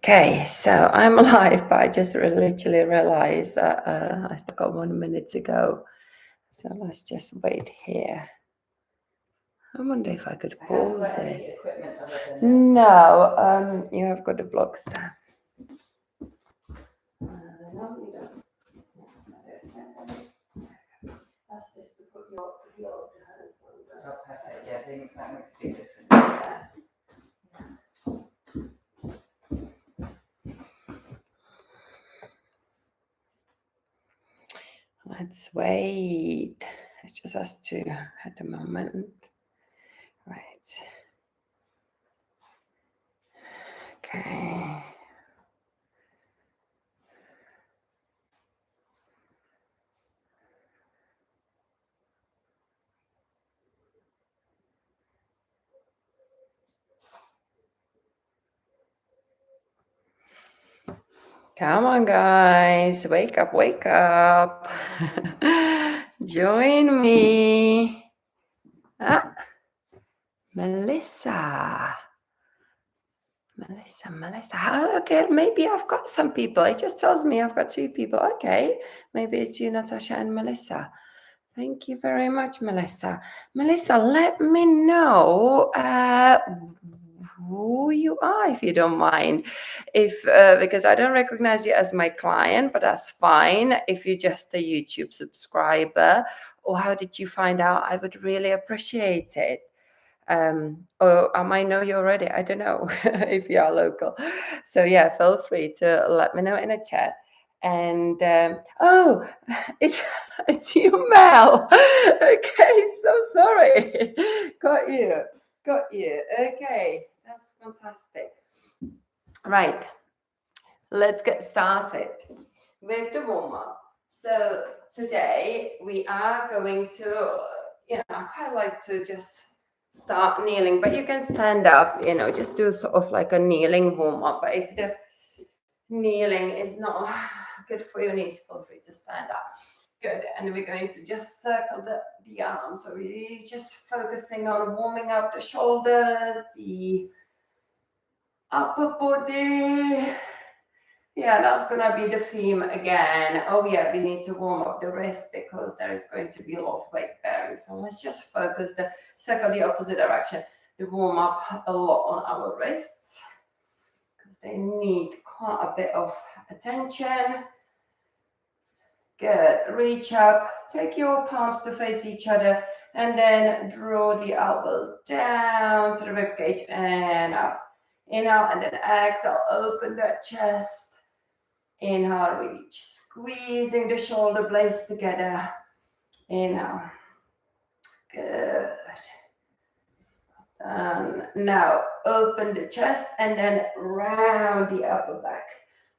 Okay, so I'm live, but I just literally realized that I still got 1 minute to go. So let's just wait here. I wonder if I could pause it. No, you have got the block stand. No, you don't. That's just to put your hands on. Oh, perfect. Yeah, I think that makes a big difference. Yeah. Let's wait. It's just us two at the moment. Right. Okay. Come on, guys. Wake up, wake up. Join me. Ah, Melissa. Melissa. Okay, maybe I've got some people. It just tells me I've got 2 people. Okay, maybe it's you, Natasha, and Melissa. Thank you very much, Melissa. Melissa, let me know who you are, if you don't mind. If because I don't recognize you as my client, but that's fine. If you're just a YouTube subscriber, or how did you find out? I would really appreciate it. Or I might know you already. I don't know if you are local. So yeah, feel free to let me know in a chat. And oh, it's you, Mel. Okay, so sorry. Got you. Okay, that's fantastic. Right, let's get started with the warm up. So today we are going to, I quite like to just start kneeling, but you can stand up, just do sort of like a kneeling warm up. But if the kneeling is not good for your knees, feel free to stand up. Good. And we're going to just circle the arms. So we're just focusing on warming up the shoulders, the upper body. Yeah, that's going to be the theme again. Oh yeah, we need to warm up the wrist because there is going to be a lot of weight bearing. So let's just focus circle the opposite direction to warm up a lot on our wrists because they need quite a bit of attention. Good. Reach up, take your palms to face each other, and then draw the elbows down to the ribcage and up. Inhale, and then exhale, open that chest. Inhale, reach, squeezing the shoulder blades together. Inhale. Good. Now open the chest and then round the upper back.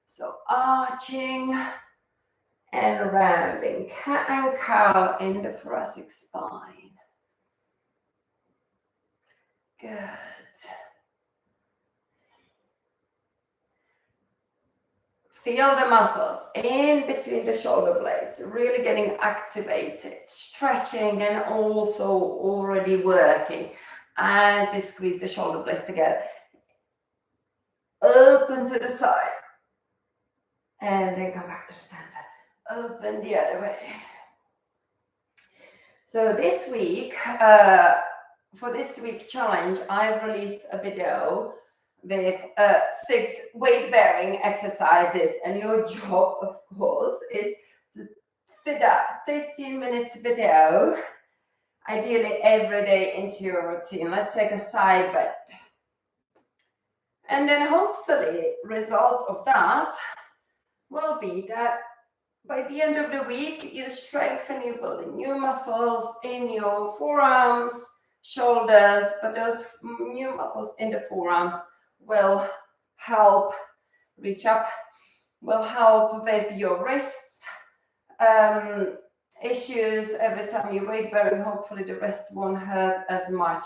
So arching and rounding, cat and cow in the thoracic spine. Good. Feel the muscles in between the shoulder blades, really getting activated, stretching and also already working as you squeeze the shoulder blades together. Open to the side and then come back to the center. Open the other way. So this week, for this week challenge, I've released a video with 6 weight-bearing exercises, and your job, of course, is to fit that 15 minutes video, ideally every day, into your routine. Let's take a side bend. And then hopefully, result of that will be that by the end of the week, you strengthen, you build new muscles in your forearms, shoulders, but those new muscles in the forearms will help reach up, will help with your wrists issues. Every time you weight bearing, hopefully the wrist won't hurt as much.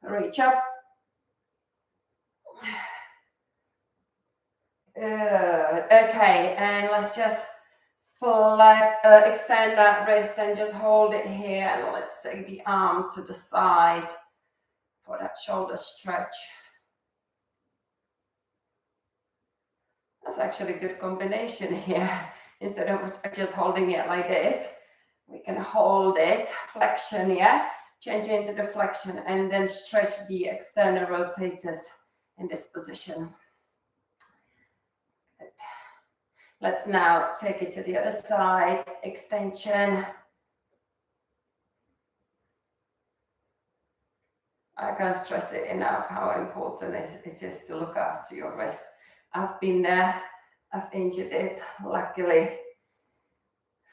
Reach up. Okay, and let's just extend that wrist and just hold it here, and let's take the arm to the side for that shoulder stretch. That's actually a good combination here. Instead of just holding it like this, we can hold it, flexion, yeah? Change it into the flexion and then stretch the external rotators in this position. Good. Let's now take it to the other side, extension. I can't stress it enough how important it is to look after your wrist. I've been there, I've injured it, luckily,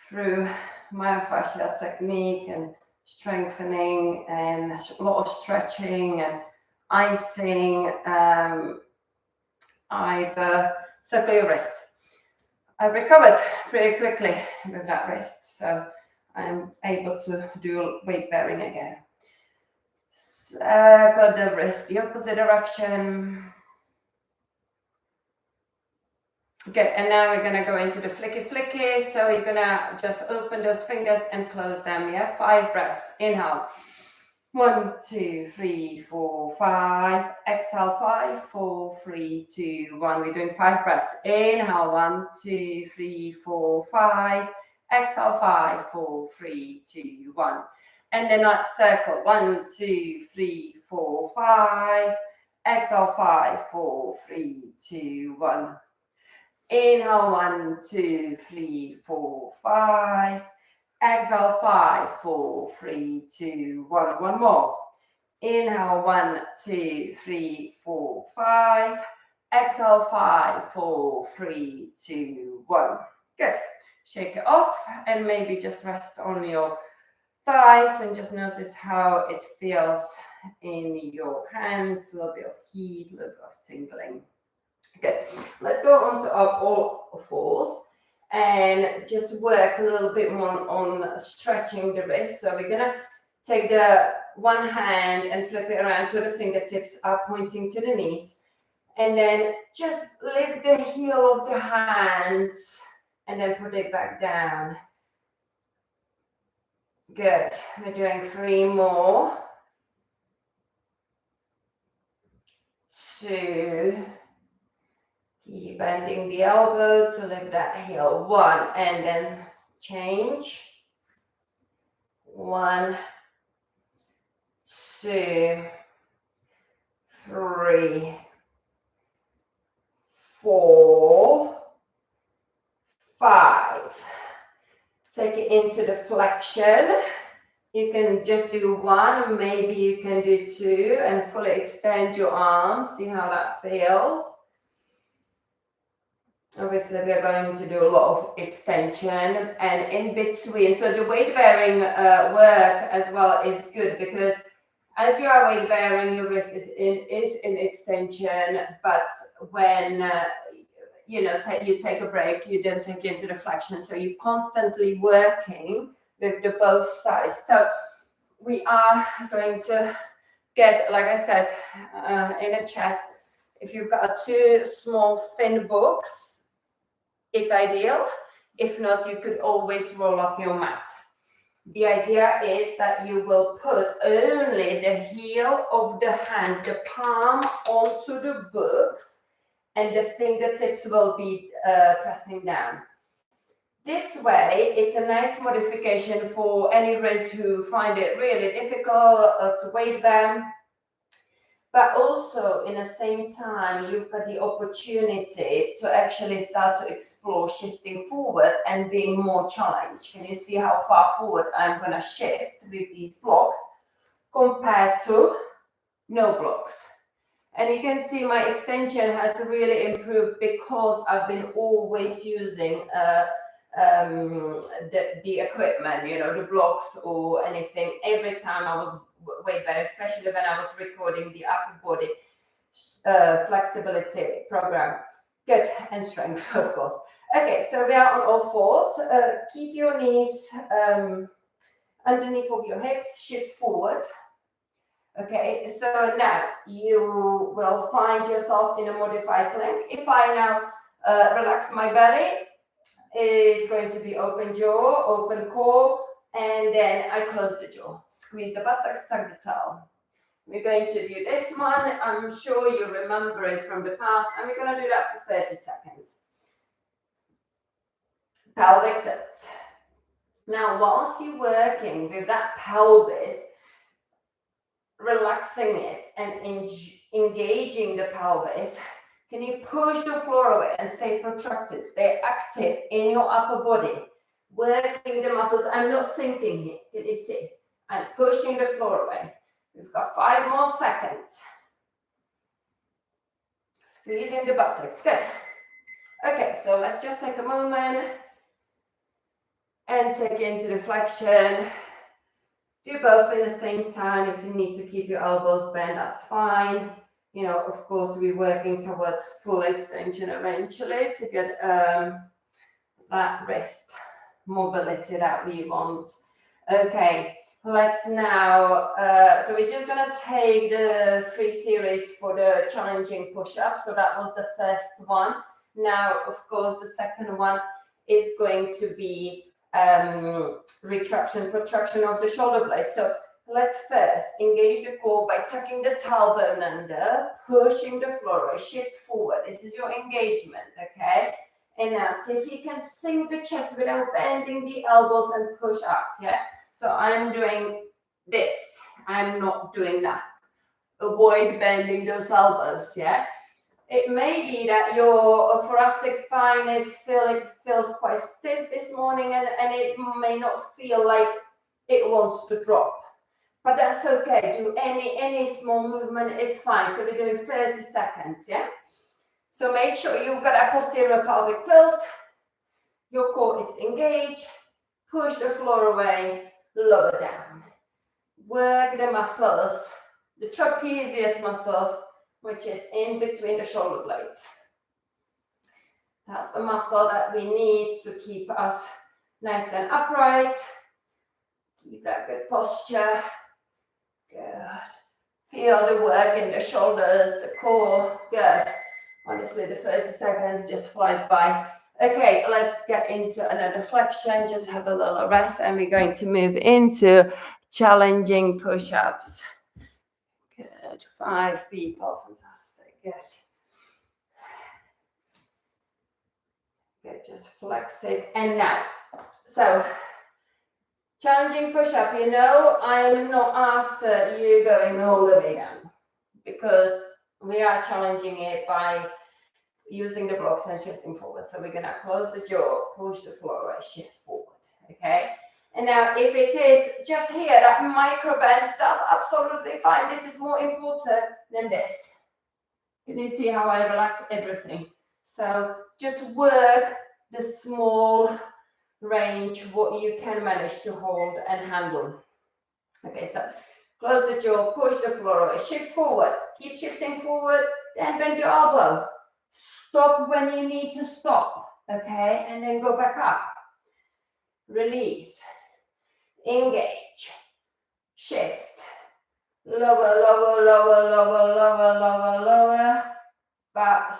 through myofascial technique and strengthening and a lot of stretching and icing. I've circled your wrist. I recovered pretty quickly with that wrist, so I'm able to do weight bearing again. Got the wrist the opposite direction. Good, and now we're gonna go into the flicky. So you're gonna just open those fingers and close them, yeah? 5 breaths, inhale. 1, 2, 3, 4, 5. Exhale, 5, 4, 3, 2, 1. We're doing 5 breaths. Inhale, 1, 2, 3, 4, 5. Exhale, 5, 4, 3, 2, 1. And then that circle. 1, 2, 3, 4, 5. Exhale, 5, 4, 3, 2, 1. Inhale, 1, 2, 3, 4, 5. Exhale, 5, 4, 3, 2, 1. One more. Inhale, 1, 2, 3, 4, 5. Exhale, 5, 4, 3, 2, 1. Good. Shake it off and maybe just rest on your thighs and just notice how it feels in your hands. A little bit of heat, a little bit of tingling. Good. Let's go on to our all fours and just work a little bit more on stretching the wrist. So we're gonna take the one hand and flip it around so the fingertips are pointing to the knees, and then just lift the heel of the hands and then put it back down. Good. We're doing 3 more. 2. Keep bending the elbow to lift that heel. 1, and then change. 1, 2, 3, 4, 5. Take it into the flexion. You can just do 1, maybe you can do 2, and fully extend your arms. See how that feels. Obviously, we are going to do a lot of extension and in between. So the weight bearing work as well is good, because as you are weight bearing, your wrist is in extension. But when you take a break, you then take into the flexion. So you're constantly working with the both sides. So we are going to get, like I said in the chat, if you've got 2 small thin books, it's ideal. If not, you could always roll up your mat. The idea is that you will put only the heel of the hand, the palm, onto the books, and the fingertips will be pressing down. This way, it's a nice modification for any wrists who find it really difficult to weight bear. But also, in the same time, you've got the opportunity to actually start to explore shifting forward and being more challenged. Can you see how far forward I'm going to shift with these blocks compared to no blocks? And you can see my extension has really improved because I've been always using the equipment, the blocks or anything, every time I was weight bearing, especially when I was recording the upper body flexibility program. Good, and strength, of course. Okay, so we are on all fours. Keep your knees underneath of your hips, shift forward. Okay, so now you will find yourself in a modified plank. If I now relax my belly, it's going to be open jaw, open core, and then I close the jaw. Squeeze the buttocks, tuck the tail. We're going to do this one. I'm sure you remember it from the past, and we're going to do that for 30 seconds. pelvic tilts. Now, whilst you're working with that pelvis, relaxing it and engaging the pelvis, can you push the floor away and stay protracted, stay active in your upper body, working the muscles? I'm not sinking here. Can you see? I'm pushing the floor away. We've got 5 more seconds. Squeezing the buttocks. Good. Okay, so let's just take a moment and take into the flexion. Do both at the same time. If you need to keep your elbows bent, that's fine. You know, of course, we're working towards full extension eventually to get that wrist mobility that we want. Okay, let's now, so we're just gonna take the 3 series for the challenging push-up. So that was the first one. Now, of course, the second one is going to be retraction, protraction of the shoulder blades. So let's first engage the core by tucking the tailbone under, pushing the floor away, shift forward. This is your engagement, okay? And now see if you can sink the chest without bending the elbows and push up, yeah? So I'm doing this. I'm not doing that. Avoid bending those elbows, yeah? It may be that your thoracic spine feels quite stiff this morning and it may not feel like it wants to drop. But that's okay. Do any small movement is fine. So we're doing 30 seconds, yeah? So make sure you've got a posterior pelvic tilt. Your core is engaged. Push the floor away, lower down. Work the muscles, the trapezius muscles, which is in between the shoulder blades. That's the muscle that we need to keep us nice and upright. Keep that good posture. Good. Feel the work in the shoulders, the core. Good. Honestly, the 30 seconds just flies by. Okay, let's get into another flexion. Just have a little rest and we're going to move into challenging push-ups. Good. 5 people. Fantastic. Good. Good. Just flex it. And now, so challenging push-up, you know, I am not after you going all the way down because we are challenging it by using the blocks and shifting forward. So we're going to close the jaw, push the floor away, shift forward. Okay. And now if it is just here, that micro bend, that's absolutely fine. This is more important than this. Can you see how I relax everything? So just work the small range, what you can manage to hold and handle. Okay, so close the jaw, push the floor away, shift forward, keep shifting forward, then bend your elbow. Stop when you need to stop, okay? And then go back up. Release. Engage. Shift. Lower, lower, lower, lower, lower, lower, lower. But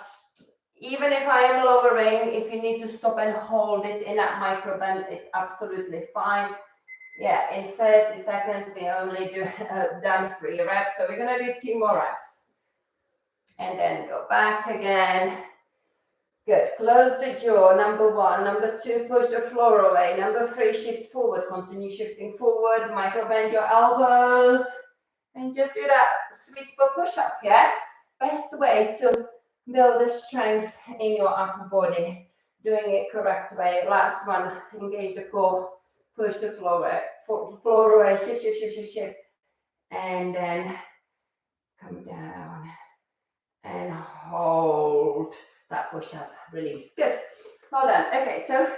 even if I am lowering, if you need to stop and hold it in that micro bend, it's absolutely fine. Yeah, in 30 seconds, we only done 3 reps. So we're going to do 2 more reps. And then go back again. Good. Close the jaw. Number 1. Number 2, push the floor away. Number 3, shift forward. Continue shifting forward. Micro bend your elbows. And just do that sweet spot push-up, yeah? Best way to build the strength in your upper body. Doing it correct way. Last one. Engage the core. Push the floor away. Shift, shift, shift, shift, shift. And then come down. And hold that push-up, release. Good. Well done. Okay, so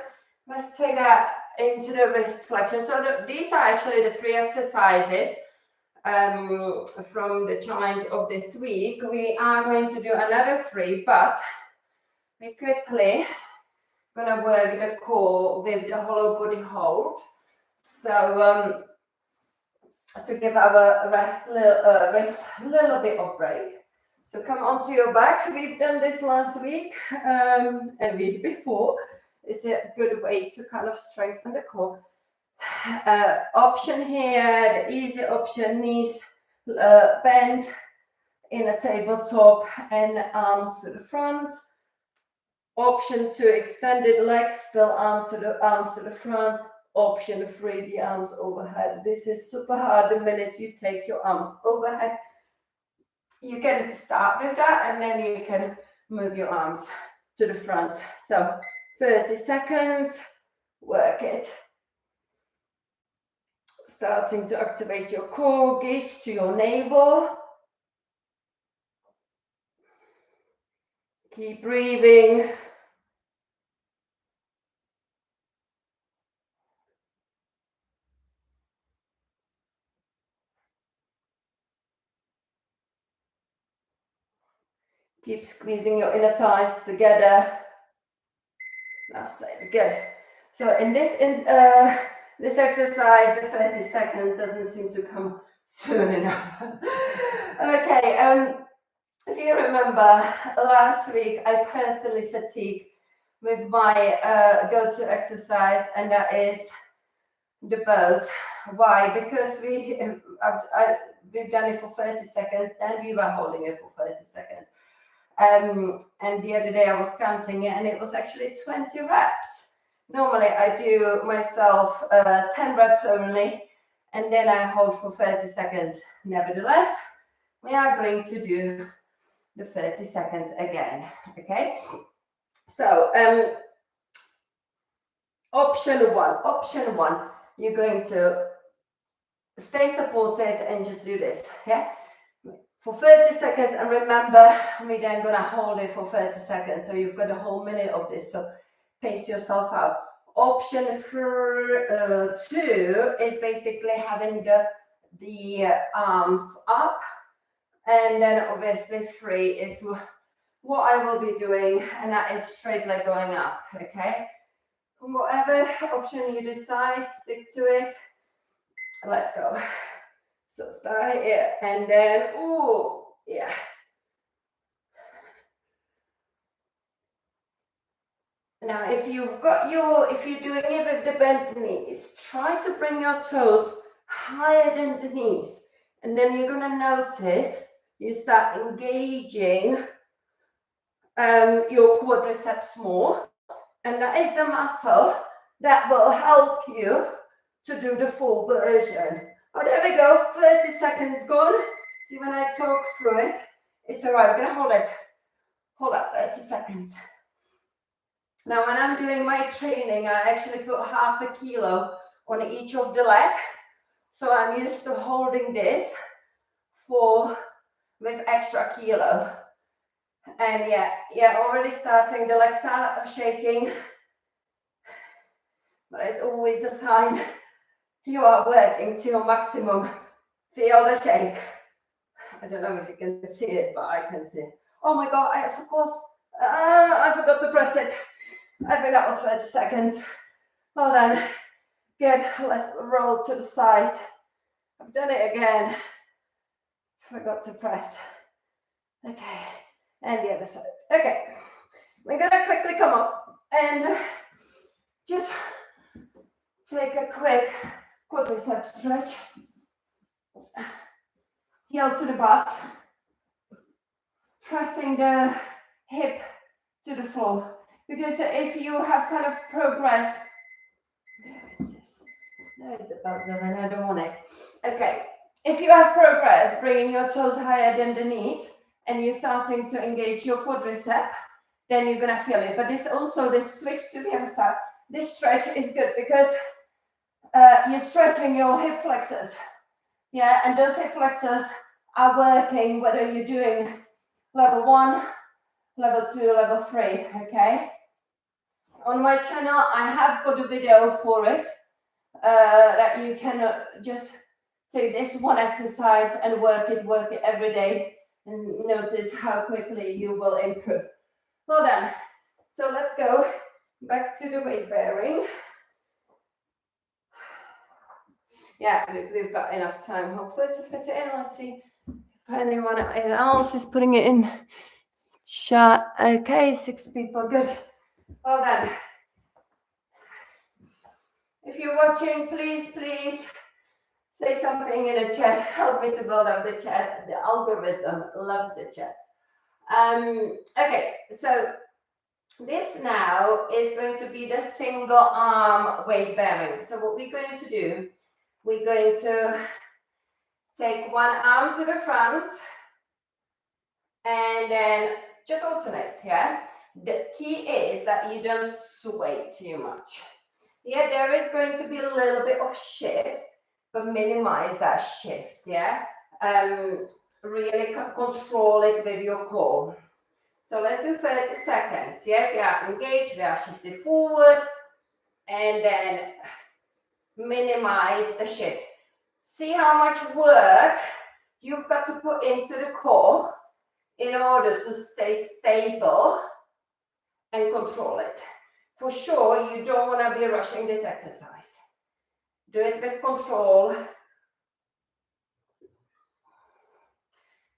let's take that into the wrist flexion. So these are actually the 3 exercises from the challenge of this week. We are going to do another 3, but we quickly gonna work the core with the hollow body hold. So to give our wrist a little bit of break. So come onto your back. We've done this last week and week before. It's a good way to kind of strengthen the core. Option here, the easy option, knees bend in a tabletop and arms to the front. Option 2, extended legs, still arms to the front. Option 3, the arms overhead. This is super hard the minute you take your arms overhead. You can start with that, and then you can move your arms to the front. So 30 seconds, work it. Starting to activate your core, gaze to your navel. Keep breathing. Keep squeezing your inner thighs together. Left side, good. So in this exercise, the 30 seconds doesn't seem to come soon enough. Okay, if you remember, last week I personally fatigued with my go-to exercise, and that is the boat. Why? Because we've done it for 30 seconds, then we were holding it for 30 seconds. And the other day I was counting it, and it was actually 20 reps. Normally I do myself 10 reps only, and then I hold for 30 seconds. Nevertheless, we are going to do the 30 seconds again, okay? So option one, you're going to stay supported and just do this, yeah? For 30 seconds, and remember, we're then gonna hold it for 30 seconds, so you've got a whole minute of this, so pace yourself out. Option 2 is basically having the arms up, and then obviously 3 is what I will be doing, and that is straight leg going up, okay? Whatever option you decide, stick to it. Let's go. So start here, and then, ooh, yeah. Now, if you're doing it with the bent knees, try to bring your toes higher than the knees. And then you're gonna notice you start engaging your quadriceps more. And that is the muscle that will help you to do the full version. Oh, there we go, 30 seconds gone. See, when I talk through it, it's all right. We're gonna hold up 30 seconds. Now, when I'm doing my training, I actually put half a kilo on each of the leg. So I'm used to holding this with extra kilo. And yeah, already starting, the legs are shaking. But it's always the sign you are working to your maximum. Feel the shake. I don't know if you can see it, but I can see it. Oh my God, I forgot to press it. I think that was 30 seconds. Well done. Good. Let's roll to the side. I've done it again. Forgot to press. Okay. And the other side. Okay. We're going to quickly come up and just take a quick quadricep stretch. Heel to the butt. Pressing the hip to the floor. Because if you have kind of progressed, there is the buzzer and I don't want it. Okay, if you have progress, bringing your toes higher than the knees, and you're starting to engage your quadricep, then you're gonna feel it. But this switch to the other side, this stretch is good because you're stretching your hip flexors. Yeah, and those hip flexors are working whether you're doing level 1, level 2, level 3, okay? On my channel, I have got a video for it that you can just take this one exercise and work it every day and notice how quickly you will improve. Well done. So let's go back to the weight bearing. Yeah, we've got enough time, hopefully, to fit it in. Let's see if anyone else is putting it in chat. Okay, 6 people, good. Well done. If you're watching, please say something in the chat. Help me to build up the chat. The algorithm loves the chats. Okay, so This now is going to be the single arm weight bearing. So what we're going to do, we're going to take one arm to the front and then just alternate, yeah? The key is that you don't sway too much. Yeah, there is going to be a little bit of shift, but minimize that shift, yeah? Really control it with your core. So let's do 30 seconds, yeah? We are engaged, we are shifted forward, and then minimize the shift. See how much work you've got to put into the core in order to stay stable and control it. For sure, you don't want to be rushing this exercise. Do it with control.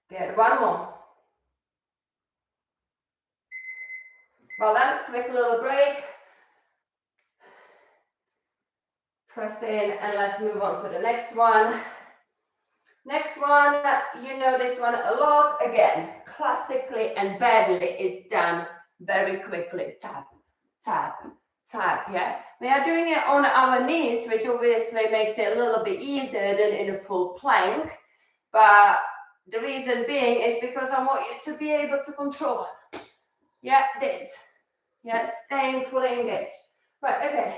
Good, one more. Well done, quick little break. Press in and let's move on to the next one. Next one, you know this one a lot. Again, classically and badly, it's done very quickly. Tap, tap, tap, yeah? We are doing it on our knees, which obviously makes it a little bit easier than in a full plank. But the reason being is because I want you to be able to control, yeah, this. Yeah, staying fully engaged. Right, okay.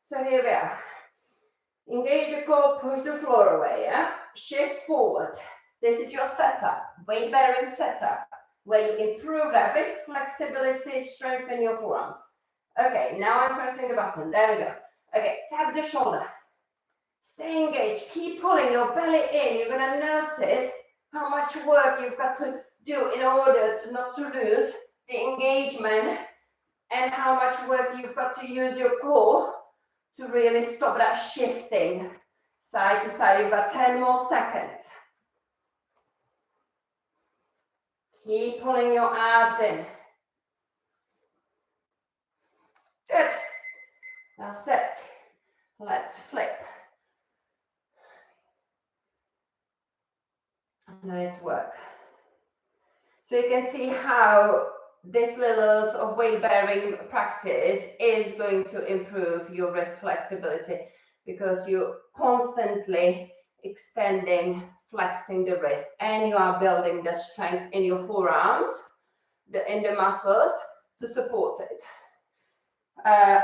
So here we are. Engage the core, push the floor away, yeah? Shift forward. This is your setup, weight bearing setup, where you improve that wrist flexibility, strengthen your forearms. Okay, now I'm pressing the button. There we go. Okay, tap the shoulder. Stay engaged. Keep pulling your belly in. You're going to notice how much work you've got to do in order to not to lose the engagement, and how much work you've got to use your core to really stop that shifting side to side. You've got 10 more seconds. Keep pulling your abs in. Good. That's it. Let's flip. Nice work. So you can see how this little sort of weight bearing practice is going to improve your wrist flexibility, because you're constantly extending, flexing the wrist, and you are building the strength in your forearms, in the muscles to support it.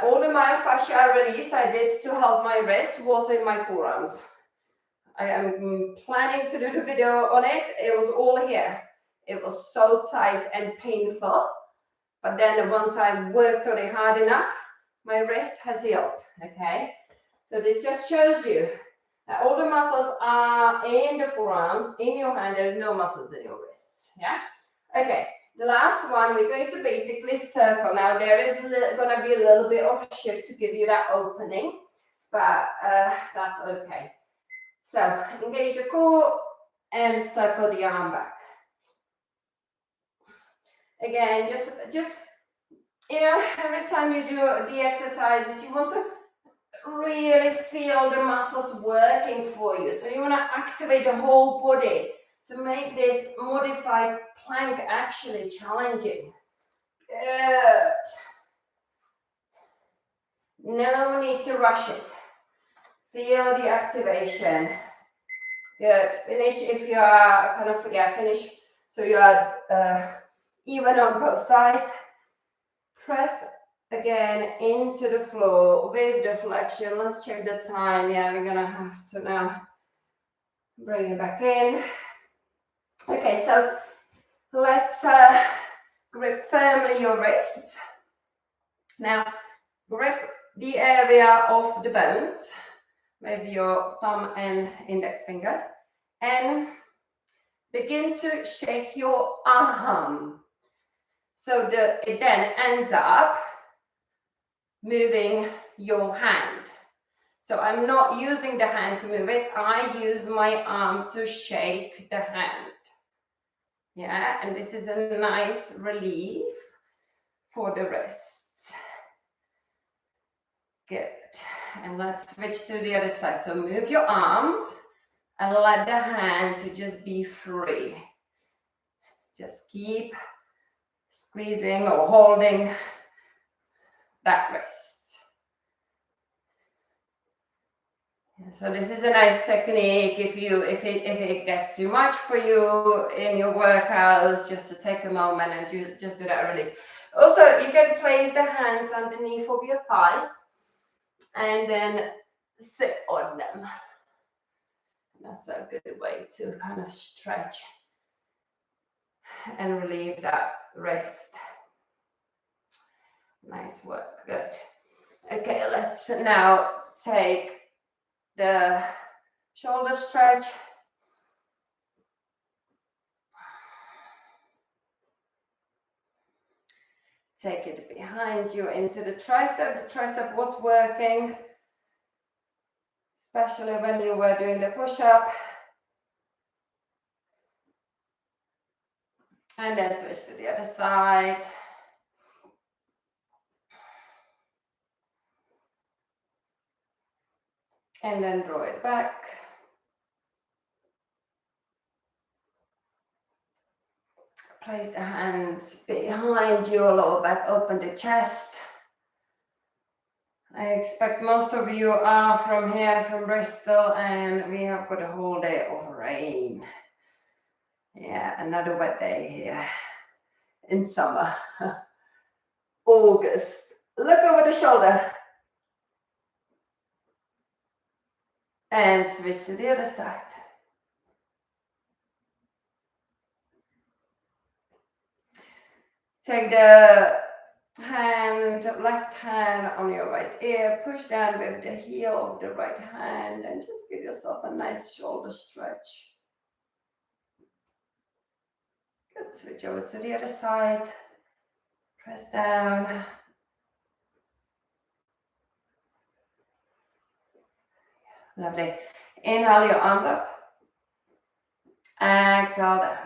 All the myofascial release I did to help my wrist was in my forearms. I am planning to do the video on it. It was all here. It was so tight and painful, but then once I worked on it hard enough, my wrist has healed, okay? So this just shows you that all the muscles are in the forearms, in your hand. There's no muscles in your wrists, yeah? Okay, the last one, we're going to basically circle. Now there is going to be a little bit of shift to give you that opening, but that's okay. So engage the core and circle the arm back. Again, just you know, every time you do the exercises, you want to really feel the muscles working for you. So you want to activate the whole body to make this modified plank actually challenging. Good. No need to rush it. Feel the activation. Good. Finish if you are kind of, yeah, finish so you are even on both sides. Press again into the floor with the flexion. Let's check the time. Yeah, we're gonna have to now bring it back in. Okay, so let's grip firmly your wrists. Now grip the area of the bones with your thumb and index finger and begin to shake your arm. So it then ends up moving your hand. So I'm not using the hand to move it. I use my arm to shake the hand. Yeah, and this is a nice relief for the wrists. Good. And let's switch to the other side. So move your arms and let the hand to just be free. Just keep squeezing or holding that wrist. So this is a nice technique if it gets too much for you in your workouts, just to take a moment and just do that release. Also, you can place the hands underneath of your thighs and then sit on them. That's a good way to kind of stretch and relieve that wrist. Nice work, good. Okay, let's now take the shoulder stretch. Take it behind you into the tricep. The tricep was working, especially when you were doing the push-up. And then switch to the other side. And then draw it back. Place the hands behind your lower back, open the chest. I expect most of you are from here, from Bristol, and we have got a whole day of rain. Yeah, another wet day here in summer. August. Look over the shoulder. And switch to the other side. Take the left hand on your right ear, push down with the heel of the right hand, and just give yourself a nice shoulder stretch. Good, switch over to the other side, press down. Lovely. Inhale your arms up, exhale down.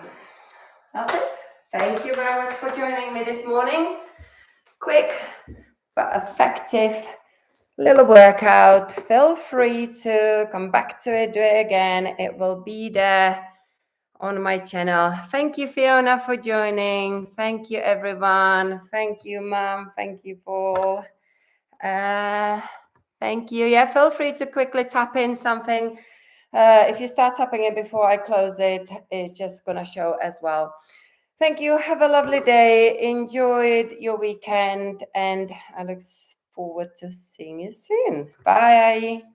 That's it. Thank you very much for joining me this morning. Quick but effective little workout. Feel free to come back to it, do it again. It will be there on my channel. Thank you, Fiona, for joining. Thank you, everyone. Thank you, Mom. Thank you, Paul. Thank you. Yeah, feel free to quickly tap in something. If you start tapping it before I close it, it's just going to show as well. Thank you. Have a lovely day. Enjoy your weekend, and I look forward to seeing you soon. Bye.